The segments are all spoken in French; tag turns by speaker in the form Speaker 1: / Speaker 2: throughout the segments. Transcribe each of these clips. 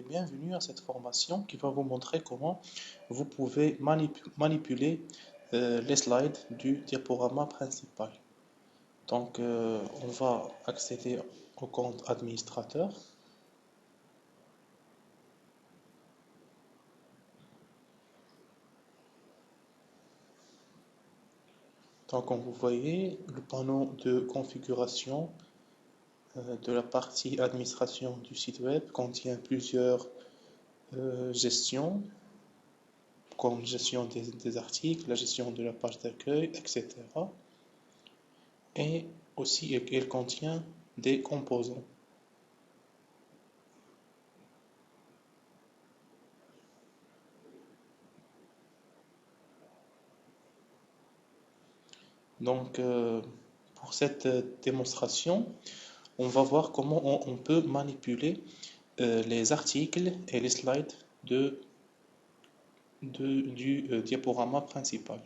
Speaker 1: et bienvenue à cette formation qui va vous montrer comment vous pouvez manipuler les slides du diaporama principal. Donc, on va accéder au compte administrateur. Donc, comme vous voyez, le panneau de configuration de la partie administration du site web contient plusieurs gestions, comme gestion des articles, la gestion de la page d'accueil, etc. Et aussi, elle contient des composants. Donc, pour cette démonstration, on va voir comment on peut manipuler les articles et les slides du diaporama principal.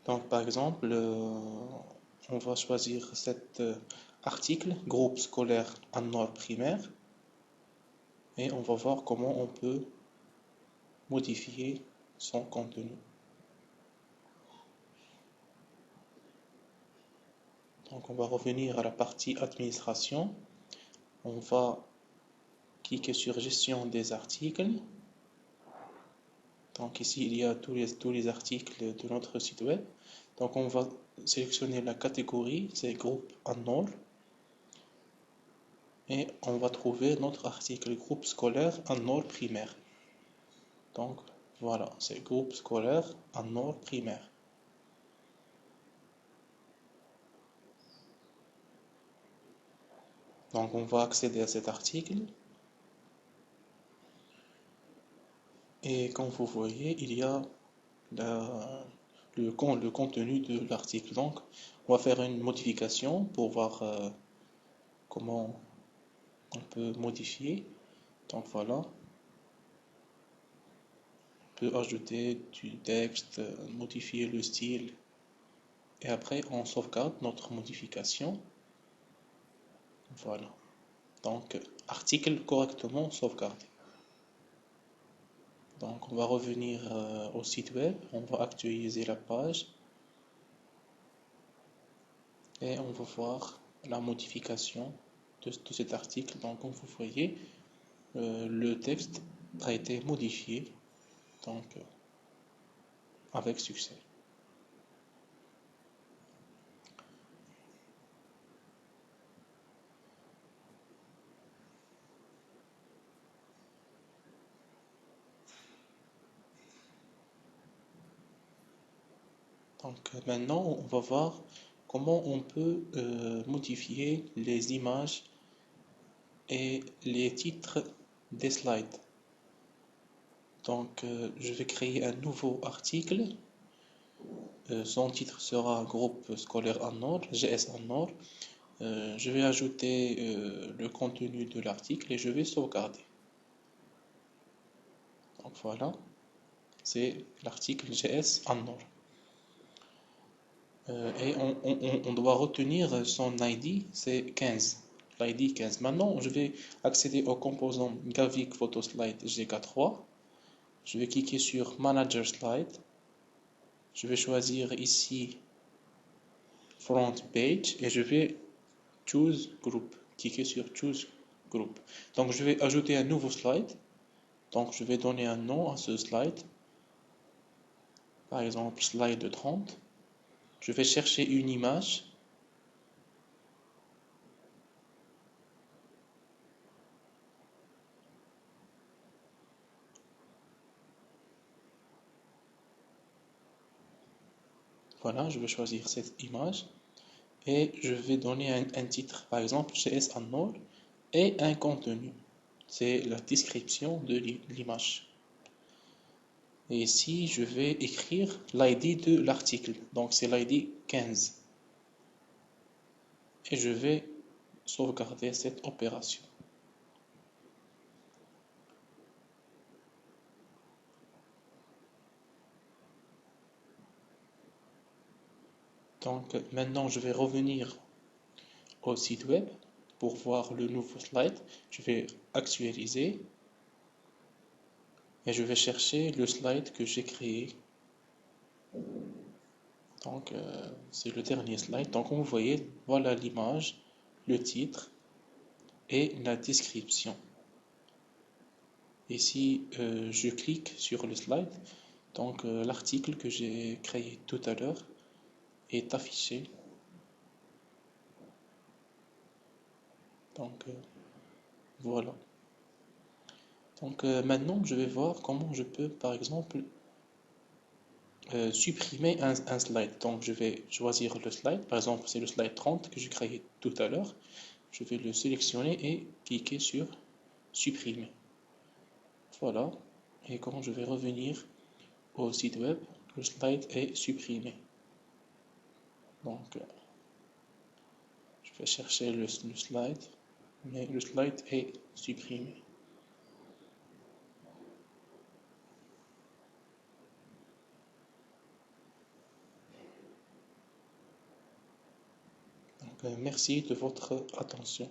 Speaker 1: Donc, par exemple, on va choisir cet article, groupe scolaire en ordre primaire, et on va voir comment on peut modifier son contenu. Donc, on va revenir à la partie administration. On va cliquer sur gestion des articles. Donc ici, il y a tous les articles de notre site web. Donc on va sélectionner la catégorie, c'est groupe en ordre. Et on va trouver notre article groupe scolaire en ordre primaire. Donc voilà, c'est groupe scolaire en ordre primaire. Donc on va accéder à cet article. Et comme vous voyez, il y a le contenu de l'article. Donc on va faire une modification pour voir comment on peut modifier. Donc voilà, on peut ajouter du texte, modifier le style et après on sauvegarde notre modification. Voilà, donc article correctement sauvegardé. Donc on va revenir au site web, on va actualiser la page et on va voir la modification de cet article. Donc comme vous voyez, le texte a été modifié donc avec succès. Donc maintenant, on va voir comment on peut modifier les images et les titres des slides. Donc je vais créer un nouveau article. Son titre sera groupe scolaire en ordre, GS en ordre. Je vais ajouter le contenu de l'article et je vais sauvegarder. Donc voilà, c'est l'article GS en ordre. Et on doit retenir son ID, c'est 15. L'ID 15. Maintenant, je vais accéder au composant Gavik Photo Slide GK3. Je vais cliquer sur Manager Slide. Je vais choisir ici Front Page et je vais Choose Group. Cliquer sur Choose Group. Donc, je vais ajouter un nouveau slide. Donc, je vais donner un nom à ce slide. Par exemple, slide 30. Je vais chercher une image. Voilà, je vais choisir cette image et je vais donner un titre, par exemple GS en ordre et un contenu. C'est la description de l'image. Et ici, je vais écrire l'ID de l'article. Donc, c'est l'ID 15. Et je vais sauvegarder cette opération. Donc, maintenant, je vais revenir au site web pour voir le nouveau slide. Je vais actualiser et je vais chercher le slide que j'ai créé. Donc, c'est le dernier slide. Donc, vous voyez, voilà l'image, le titre et la description. Et si je clique sur le slide, donc l'article que j'ai créé tout à l'heure est affiché. Donc, voilà. Donc, maintenant, je vais voir comment je peux, par exemple, supprimer un slide. Donc, je vais choisir le slide. Par exemple, c'est le slide 30 que j'ai créé tout à l'heure. Je vais le sélectionner et cliquer sur supprimer. Voilà. Et quand je vais revenir au site web, le slide est supprimé. Donc, je vais chercher le slide, mais le slide est supprimé. Donc, merci de votre attention.